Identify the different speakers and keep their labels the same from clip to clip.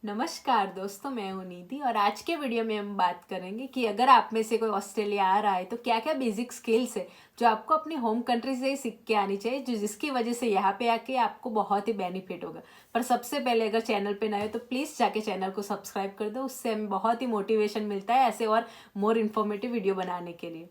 Speaker 1: नमस्कार दोस्तों, मैं हूं निधि और आज के वीडियो में हम बात करेंगे कि अगर आप में से कोई ऑस्ट्रेलिया आ रहा है तो क्या क्या बेसिक स्किल्स है जो आपको अपनी होम कंट्री से ही सीख के आनी चाहिए, जो जिसकी वजह से यहाँ पे आके आपको बहुत ही बेनिफिट होगा। पर सबसे पहले अगर चैनल पे नए हो तो प्लीज़ जाके चैनल को सब्सक्राइब कर दो, उससे हमें बहुत ही मोटिवेशन मिलता है ऐसे और मोर इन्फॉर्मेटिव वीडियो बनाने के लिए।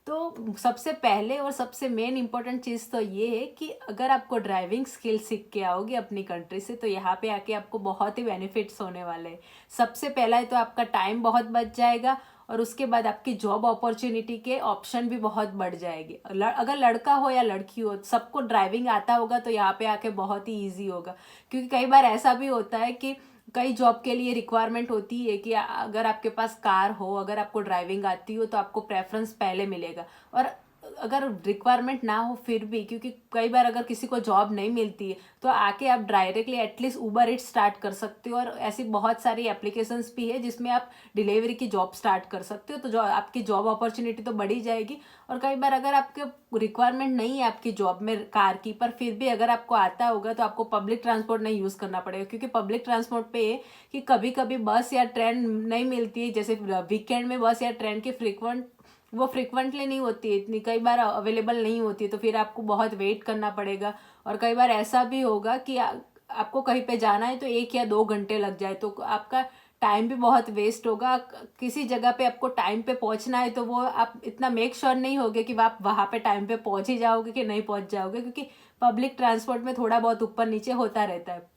Speaker 1: तो सबसे पहले और सबसे मेन इम्पोर्टेंट चीज़ तो ये है कि अगर आपको ड्राइविंग स्किल सीख के आओगे अपनी कंट्री से तो यहाँ पे आके आपको बहुत ही बेनिफिट्स होने वाले हैं। सबसे पहला है तो आपका टाइम बहुत बच जाएगा और उसके बाद आपकी जॉब अपॉर्चुनिटी के ऑप्शन भी बहुत बढ़ जाएगी। अगर लड़का हो या लड़की हो, सबको ड्राइविंग आता होगा तो यहाँ पे आके बहुत ही ईजी होगा। क्योंकि कई बार ऐसा भी होता है कि कई जॉब के लिए रिक्वायरमेंट होती है कि अगर आपके पास कार हो, अगर आपको ड्राइविंग आती हो तो आपको प्रेफरेंस पहले मिलेगा। और अगर रिक्वायरमेंट ना हो फिर भी, क्योंकि कई बार अगर किसी को जॉब नहीं मिलती है तो आके आप directly at least Uber it start कर सकते हो। और ऐसी बहुत सारी एप्लीकेशंस भी है जिसमें आप डिलीवरी की जॉब स्टार्ट कर सकते हो, तो जो आपकी जॉब अपॉर्चुनिटी तो बढ़ी जाएगी। और कई बार अगर आपके रिक्वायरमेंट नहीं है आपकी जॉब में कार की, पर फिर भी अगर आपको आता होगा तो आपको पब्लिक ट्रांसपोर्ट नहीं यूज़ करना पड़ेगा। क्योंकि पब्लिक ट्रांसपोर्ट पे ये कि कभी कभी बस या ट्रेन नहीं मिलती है, जैसे वीकेंड में बस या ट्रेन की फ्रिक्वेंटली नहीं होती है, इतनी कई बार अवेलेबल नहीं होती है, तो फिर आपको बहुत वेट करना पड़ेगा। और कई बार ऐसा भी होगा कि आपको कहीं पे जाना है तो 1 या 2 घंटे लग जाए, तो आपका टाइम भी बहुत वेस्ट होगा। किसी जगह पे आपको टाइम पे पहुंचना है तो वो आप इतना मेक श्योर नहीं होगे कि आप वहाँ पे टाइम पे पहुंच ही जाओगे कि नहीं पहुंच जाओगे, क्योंकि पब्लिक ट्रांसपोर्ट में थोड़ा बहुत ऊपर नीचे होता रहता है।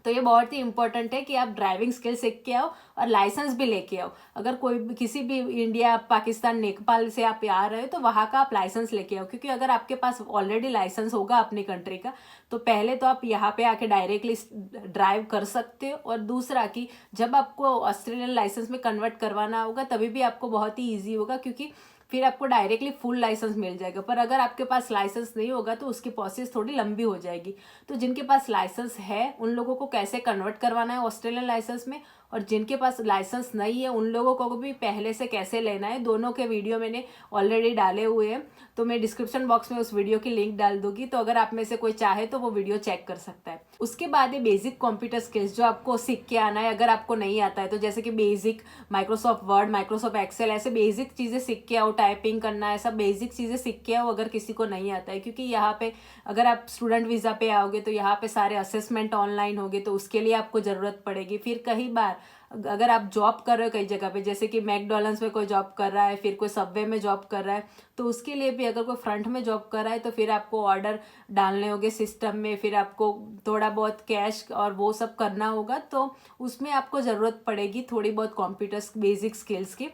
Speaker 1: तो ये बहुत ही इंपॉर्टेंट है कि आप ड्राइविंग स्किल सीख के आओ और लाइसेंस भी लेके आओ। अगर कोई भी किसी भी इंडिया, पाकिस्तान, नेपाल से आप आ रहे हो तो वहाँ का आप लाइसेंस लेके आओ। क्योंकि अगर आपके पास ऑलरेडी लाइसेंस होगा अपनी कंट्री का तो पहले तो आप यहाँ पे आके डायरेक्टली ड्राइव कर सकते हो। और दूसरा कि जब आपको ऑस्ट्रेलियन लाइसेंस में कन्वर्ट करवाना होगा तभी भी आपको बहुत ही ईजी होगा, क्योंकि फिर आपको डायरेक्टली फुल लाइसेंस मिल जाएगा। पर अगर आपके पास लाइसेंस नहीं होगा तो उसकी प्रोसेस थोड़ी लंबी हो जाएगी। तो जिनके पास लाइसेंस है उन लोगों को कैसे कन्वर्ट करवाना है ऑस्ट्रेलियन लाइसेंस में, और जिनके पास लाइसेंस नहीं है उन लोगों को भी पहले से कैसे लेना है, दोनों के वीडियो मैंने ऑलरेडी डाले हुए हैं। तो मैं डिस्क्रिप्शन बॉक्स में उस वीडियो की लिंक डाल दूंगी, तो अगर आप में से कोई चाहे तो वो वीडियो चेक कर सकता है। उसके बाद ये बेसिक कंप्यूटर स्किल्स जो आपको सीख के आना है। अगर आपको नहीं आता है तो जैसे कि basic Microsoft Word, Microsoft Excel, ऐसे बेसिक चीज़ें सीख के आओ। टाइपिंग करना, ऐसा बेसिक चीज़ें सीख के आओ अगर किसी को नहीं आता है। क्योंकि यहाँ पे अगर आप स्टूडेंट वीज़ा पे आओगे तो यहाँ पे सारे असेसमेंट ऑनलाइन होंगे, तो उसके लिए आपको ज़रूरत पड़ेगी। फिर कई बार अगर आप जॉब कर रहे हो कई जगह पे, जैसे कि मैकडॉनल्ड्स में कोई जॉब कर रहा है, फिर कोई सबवे में जॉब कर रहा है, तो उसके लिए भी अगर कोई फ्रंट में जॉब कर रहा है तो फिर आपको ऑर्डर डालने होंगे सिस्टम में, फिर आपको थोड़ा बहुत कैश और वो सब करना होगा। तो उसमें आपको ज़रूरत पड़ेगी थोड़ी बहुत कंप्यूटर बेसिक स्किल्स की।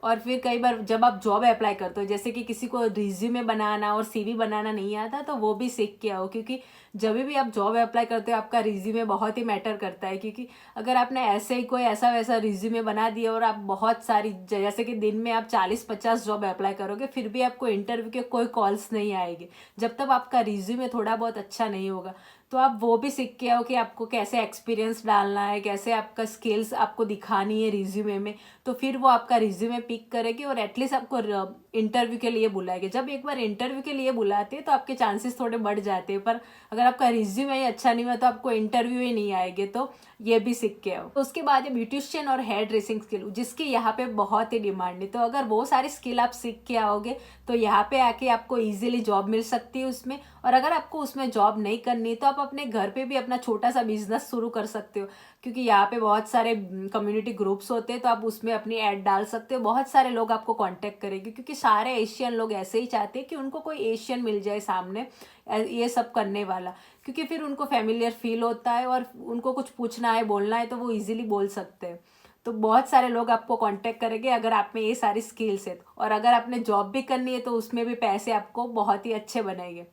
Speaker 1: और फिर कई बार जब आप जॉब अप्लाई करते हो, जैसे कि किसी को रिज्यूमे बनाना और सीवी बनाना नहीं आता, तो वो भी सीख के आओ। क्योंकि जब भी आप जॉब अप्लाई करते हो आपका रिज्यूमे बहुत ही मैटर करता है। क्योंकि अगर आपने ऐसे ही कोई ऐसा वैसा रिज्यूमे बना दिया और आप बहुत सारी, जैसे कि दिन में आप 40-50 जॉब अप्लाई करोगे, फिर भी आपको इंटरव्यू के कोई कॉल्स नहीं आएगी जब तक आपका रिज्यूमे थोड़ा बहुत अच्छा नहीं होगा। तो आप वो भी सीख के आओ कि आपको कैसे एक्सपीरियंस डालना है, कैसे आपका स्किल्स आपको दिखानी है रिज्यूमे में। तो फिर वो आपका रिज्यूमे पिक करेगी और एटलीस्ट आपको इंटरव्यू के लिए बुलाएगी। जब एक बार इंटरव्यू के लिए बुलाते हैं तो आपके चांसेस थोड़े बढ़ जाते हैं। पर अगर आपका रिज्यूमे ही अच्छा नहीं हुआ तो आपको इंटरव्यू ही नहीं आएंगे। तो ये भी सीख के आओ। तो उसके बाद है ब्यूटिशियन और हेयर ड्रेसिंग स्किल, जिसकी यहाँ पे बहुत ही डिमांड है। तो अगर वो सारी स्किल आप सीख के आओगे तो यहाँ पे आके आपको इजीली जॉब मिल सकती है उसमें। और अगर आपको उसमें जॉब नहीं करनी तो आप अपने घर पे भी अपना छोटा सा बिजनेस शुरू कर सकते हो। क्योंकि यहाँ पे बहुत सारे कम्युनिटी ग्रुप्स होते हैं, तो आप उसमें अपनी ऐड डाल सकते हो। बहुत सारे लोग आपको कांटेक्ट करेंगे, क्योंकि सारे एशियन लोग ऐसे ही चाहते हैं कि उनको कोई एशियन मिल जाए सामने ये सब करने वाला। क्योंकि फिर उनको फेमिलियर फील होता है और उनको कुछ पूछना है, बोलना है तो वो इजीली बोल सकते हैं। तो बहुत सारे लोग आपको कांटेक्ट करेंगे अगर आप में ये सारी स्किल्स है। और अगर आपने जॉब भी करनी है तो उसमें भी पैसे आपको बहुत ही अच्छे बनेंगे।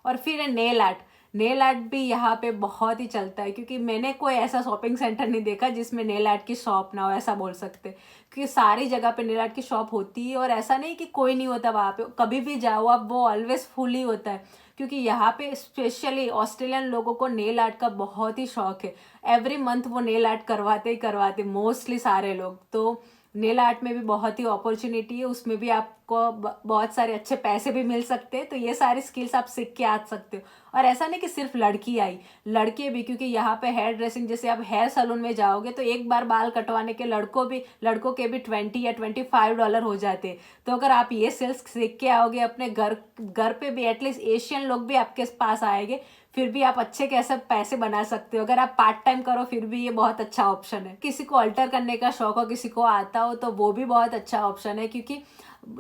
Speaker 1: और फिर है नेल आर्ट। नेल आर्ट भी यहाँ पे बहुत ही चलता है, क्योंकि मैंने कोई ऐसा शॉपिंग सेंटर नहीं देखा जिसमें नेल आर्ट की शॉप ना हो, ऐसा बोल सकते। क्योंकि सारी जगह पे नेल आर्ट की शॉप होती है और ऐसा नहीं कि कोई नहीं होता वहाँ पे। कभी भी जाओ आप, वो ऑलवेज फुल ही होता है। क्योंकि यहाँ पे स्पेशली ऑस्ट्रेलियन लोगों को नेल आर्ट का बहुत ही शौक है। एवरी मंथ वो नेल आर्ट करवाते ही करवाते, मोस्टली सारे लोग। तो नेल आर्ट में भी बहुत ही अपॉर्चुनिटी है, उसमें भी आपको बहुत सारे अच्छे पैसे भी मिल सकते हैं। तो ये सारी स्किल्स आप सीख के आ सकते हो। और ऐसा नहीं कि सिर्फ लड़की आई, लड़के भी, क्योंकि यहाँ पे हेयर ड्रेसिंग, जैसे आप हेयर सैलून में जाओगे तो एक बार बाल कटवाने के लड़कों के भी 20 या $25 हो जाते हैं। तो अगर आप ये स्किल्स सीख के आओगे अपने घर घर पे भी, एटलीस्ट एशियन लोग भी आपके पास आएंगे, फिर भी आप अच्छे कैसे पैसे बना सकते हो। अगर आप पार्ट टाइम करो फिर भी ये बहुत अच्छा ऑप्शन है। किसी को अल्टर करने का शौक हो, किसी को आता हो, तो वो भी बहुत अच्छा ऑप्शन है, क्योंकि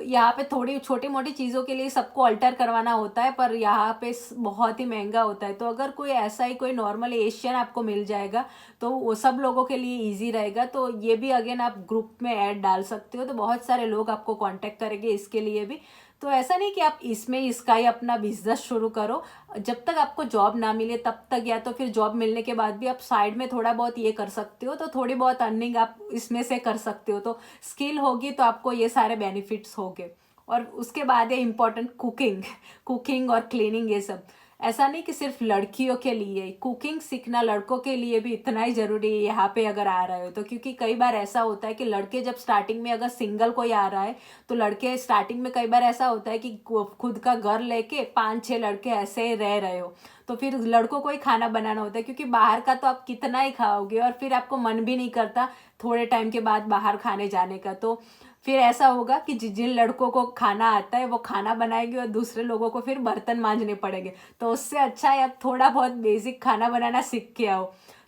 Speaker 1: यहाँ पे थोड़ी छोटी मोटी चीज़ों के लिए सबको अल्टर करवाना होता है, पर यहाँ पे बहुत ही महंगा होता है। तो अगर कोई ऐसा ही कोई नॉर्मल एशियन आपको मिल जाएगा तो वो सब लोगों के लिए इजी रहेगा। तो ये भी अगेन आप ग्रुप में ऐड डाल सकते हो, तो बहुत सारे लोग आपको कांटेक्ट करेंगे इसके लिए भी। तो ऐसा नहीं कि आप इसमें इसका ही अपना बिजनेस शुरू करो, जब तक आपको जॉब ना मिले तब तक, या तो फिर जॉब मिलने के बाद भी आप साइड में थोड़ा बहुत ये कर सकते हो, तो थोड़ी बहुत अर्निंग आप इसमें से कर सकते हो। तो स्किल होगी तो आपको ये सारे बेनिफिट्स होंगे। और उसके बाद है इम्पोर्टेंट कुकिंग, कुकिंग और क्लीनिंग, ये सब। ऐसा नहीं कि सिर्फ लड़कियों के लिए, कुकिंग सीखना लड़कों के लिए भी इतना ही जरूरी है यहाँ पे अगर आ रहे हो तो। क्योंकि कई बार ऐसा होता है कि लड़के जब स्टार्टिंग में, अगर सिंगल कोई आ रहा है तो लड़के स्टार्टिंग में, कई बार ऐसा होता है कि खुद का घर लेके 5-6 लड़के ऐसे रह रहे हो, तो फिर लड़कों को ही खाना बनाना होता है, क्योंकि बाहर का तो आप कितना ही खाओगे और फिर आपको मन भी नहीं करता थोड़े टाइम के बाद बाहर खाने जाने का। तो फिर ऐसा होगा कि जिन लड़कों को खाना आता है वो खाना बनाएंगे और दूसरे लोगों को फिर बर्तन मांजने पड़ेंगे। तो उससे अच्छा है आप थोड़ा बहुत बेसिक खाना बनाना सीख के आओ,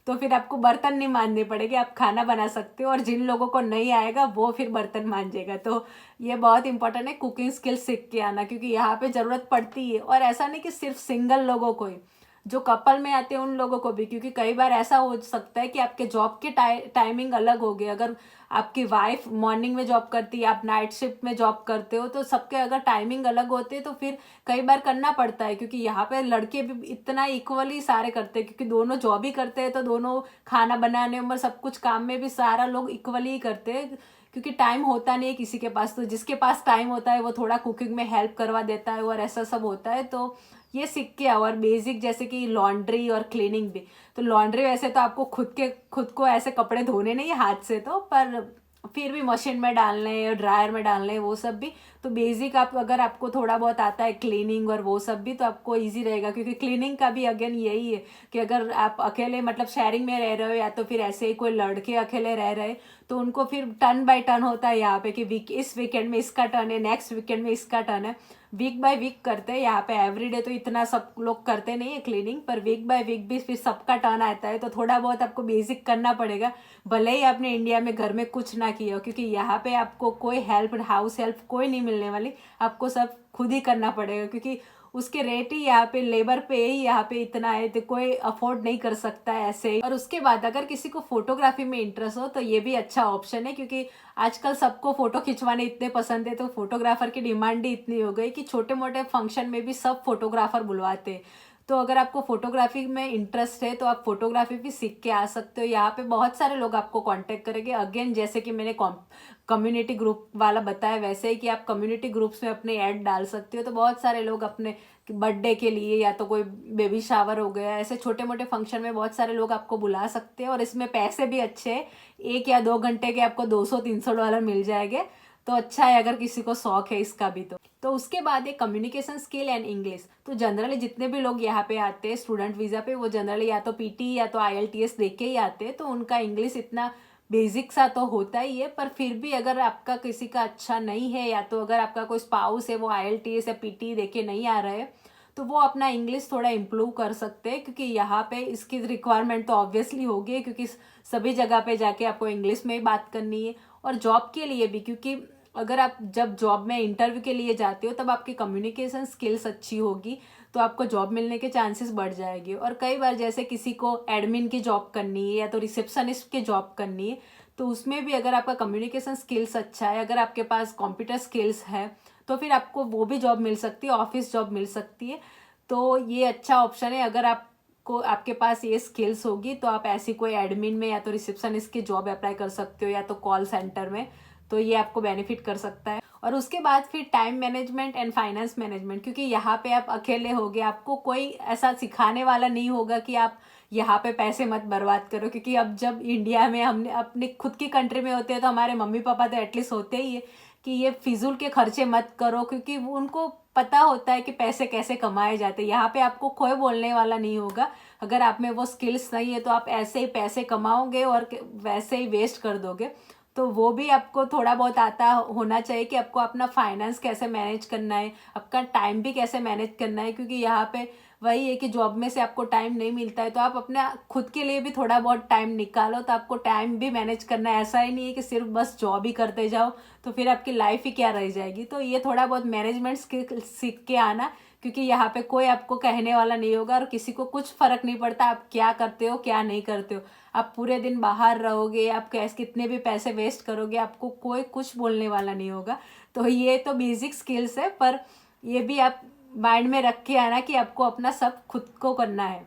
Speaker 1: तो फिर आपको बर्तन नहीं मांजने पड़ेंगे, आप खाना बना सकते हो। और जिन लोगों को नहीं आएगा वो फिर बर्तन मांजेगा। तो ये बहुत इंपॉर्टेंट है कुकिंग स्किल सीख के आना, क्योंकि यहाँ पे ज़रूरत पड़ती है। और ऐसा नहीं कि सिर्फ सिंगल लोगों को ही, जो कपल में आते हैं उन लोगों को भी, क्योंकि कई बार ऐसा हो सकता है कि आपके जॉब के टाइमिंग अलग हो गए। अगर आपकी वाइफ मॉर्निंग में जॉब करती है, आप नाइट शिफ्ट में जॉब करते हो, तो सबके अगर टाइमिंग अलग होते हैं तो फिर कई बार करना पड़ता है। क्योंकि यहाँ पे लड़के भी इतना इक्वली सारे करते हैं, क्योंकि दोनों जॉब ही करते हैं, तो दोनों खाना बनाने में सब कुछ काम में भी सारा लोग इक्वली ही करते हैं, क्योंकि टाइम होता नहीं है किसी के पास। तो जिसके पास टाइम होता है वो थोड़ा कुकिंग में हेल्प करवा देता है, और ऐसा सब होता है। तो ये सीख के आओ। और बेसिक जैसे कि लॉन्ड्री और क्लीनिंग भी, तो लॉन्ड्री वैसे तो आपको खुद को ऐसे कपड़े धोने नहीं है हाथ से, तो पर फिर भी मशीन में डालने, ड्रायर में डालने, वो सब भी। तो बेसिक आप, अगर आपको थोड़ा बहुत आता है क्लीनिंग और वो सब भी, तो आपको इजी रहेगा। क्योंकि क्लीनिंग का भी अगेन यही है कि अगर आप अकेले, मतलब शेयरिंग में रह रहे हो, या तो फिर ऐसे ही कोई लड़के अकेले रह रहे, तो उनको फिर टर्न बाय टर्न होता है यहाँ पे कि इस वीकेंड में इसका टर्न है, नेक्स्ट वीकेंड में इसका टर्न है। वीक बाय वीक करते हैं यहाँ पे, एवरीडे तो इतना सब लोग करते नहीं है क्लीनिंग, पर वीक बाय वीक भी फिर सबका टर्न आता है। तो थोड़ा बहुत आपको बेसिक करना पड़ेगा, भले ही आपने इंडिया में घर में कुछ ना किया हो, क्योंकि यहाँ पे आपको कोई हेल्प, हाउस हेल्प कोई नहीं मिलने वाली, आपको सब खुद ही करना पड़ेगा। क्योंकि उसके रेट ही यहाँ पे, लेबर पे ही यहाँ पे इतना है, तो कोई अफोर्ड नहीं कर सकता है ऐसे ही। और उसके बाद अगर किसी को फोटोग्राफी में इंटरेस्ट हो तो ये भी अच्छा ऑप्शन है, क्योंकि आजकल सबको फोटो खिंचवाने इतने पसंद है, तो फोटोग्राफर की डिमांड ही इतनी हो गई कि छोटे मोटे फंक्शन में भी सब फोटोग्राफर बुलवाते हैं। तो अगर आपको फोटोग्राफी में इंटरेस्ट है तो आप फोटोग्राफी भी सीख के आ सकते हो। यहाँ पे बहुत सारे लोग आपको कांटेक्ट करेंगे। अगेन जैसे कि मैंने कम्युनिटी ग्रुप वाला बताया, वैसे ही कि आप कम्युनिटी ग्रुप्स में अपने ऐड डाल सकते हो, तो बहुत सारे लोग अपने बर्थडे के लिए, या तो कोई बेबी शावर हो गया, ऐसे छोटे मोटे फंक्शन में बहुत सारे लोग आपको बुला सकते हैं। और इसमें पैसे भी अच्छे हैं, 1 या 2 घंटे के आपको $200-300 मिल जाएंगे। तो अच्छा है अगर किसी को शौक है इसका भी। तो उसके बाद है कम्युनिकेशन स्किल एंड इंग्लिश। तो जनरली जितने भी लोग यहाँ पे आते हैं स्टूडेंट वीज़ा पे, वो जनरली या तो पीटी या तो IELTS दे के ही आते हैं, तो उनका इंग्लिश इतना बेसिक सा तो होता ही है। पर फिर भी अगर आपका किसी का अच्छा नहीं है, या तो अगर आपका कोई स्पाउस है वो IELTS या पीटी दे के नहीं आ रहा है, तो वो अपना इंग्लिश थोड़ा इम्प्रूव कर सकते हैं। क्योंकि यहाँ पे इसकी रिक्वायरमेंट तो ऑब्वियसली होगी, क्योंकि सभी जगह पे जाके आपको इंग्लिश में ही बात करनी है। और जॉब के लिए भी, क्योंकि अगर आप जब जॉब में इंटरव्यू के लिए जाते हो तब आपकी कम्युनिकेशन स्किल्स अच्छी होगी, तो आपको जॉब मिलने के चांसेस बढ़ जाएंगे। और कई बार जैसे किसी को एडमिन की जॉब करनी है या तो रिसेप्शनिस्ट की जॉब करनी है, तो उसमें भी अगर आपका कम्युनिकेशन स्किल्स अच्छा है, अगर आपके पास कंप्यूटर स्किल्स है, तो फिर आपको वो भी जॉब मिल सकती है, ऑफिस जॉब मिल सकती है। तो ये अच्छा ऑप्शन है। अगर आपको, आपके पास ये स्किल्स होगी तो आप ऐसी कोई एडमिन में या तो रिसेप्शनिस्ट की जॉब अप्लाई कर सकते हो, या तो कॉल सेंटर में। तो ये आपको बेनिफिट कर सकता है। और उसके बाद फिर time management and finance management, क्योंकि यहाँ पे आप अकेले होगे, आपको कोई ऐसा सिखाने वाला नहीं होगा कि आप यहाँ पे पैसे मत बर्बाद करो, क्योंकि अब जब इंडिया में हमने अपनी खुद की कंट्री में होते हैं तो हमारे मम्मी पापा तो एटलीस्ट होते ही है कि ये फिजूल के खर्चे मत करो, क्योंकि उनको पता होता है कि पैसे कैसे कमाए जाते हैं। यहाँ पे आपको कोई बोलने वाला नहीं होगा। अगर आप में वो स्किल्स नहीं है तो आप ऐसे ही पैसे कमाओगे और वैसे ही वेस्ट कर दोगे। तो वो भी आपको थोड़ा बहुत आता होना चाहिए कि आपको अपना फाइनेंस कैसे मैनेज करना है, आपका टाइम भी कैसे मैनेज करना है, क्योंकि यहाँ पे वही है कि जॉब में से आपको टाइम नहीं मिलता है तो आप अपने खुद के लिए भी थोड़ा बहुत टाइम निकालो। तो आपको टाइम भी मैनेज करना है, ऐसा ही नहीं है कि सिर्फ बस जॉब ही करते जाओ, तो फिर आपकी लाइफ ही क्या रह जाएगी। तो ये थोड़ा बहुत मैनेजमेंट स्किल सीख के आना, क्योंकि यहाँ पे कोई आपको कहने वाला नहीं होगा और किसी को कुछ फर्क नहीं पड़ता आप क्या करते हो क्या नहीं करते हो। आप पूरे दिन बाहर रहोगे, आप कैसे कितने भी पैसे वेस्ट करोगे, आपको कोई कुछ बोलने वाला नहीं होगा। तो ये तो बेसिक स्किल्स है, पर ये भी आप माइंड में रख के आना कि आपको अपना सब खुद को करना है।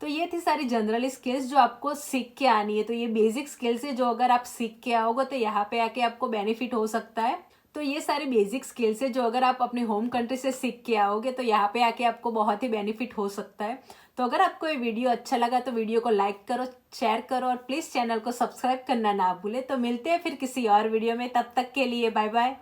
Speaker 1: तो ये थी सारी जनरल स्किल्स जो आपको सीख के आनी है। तो ये बेसिक स्किल्स है जो अगर आप सीख के आओगे तो यहाँ पे आके आपको बेनिफिट हो सकता है। तो ये सारी बेसिक स्किल्स है जो अगर आप अपने होम कंट्री से सीख के आओगे तो यहाँ पे आके आपको बहुत ही बेनिफिट हो सकता है। तो अगर आपको ये वीडियो अच्छा लगा तो वीडियो को लाइक करो, शेयर करो और प्लीज़ चैनल को सब्सक्राइब करना ना भूले। तो मिलते हैं फिर किसी और वीडियो में, तब तक के लिए बाय बाय।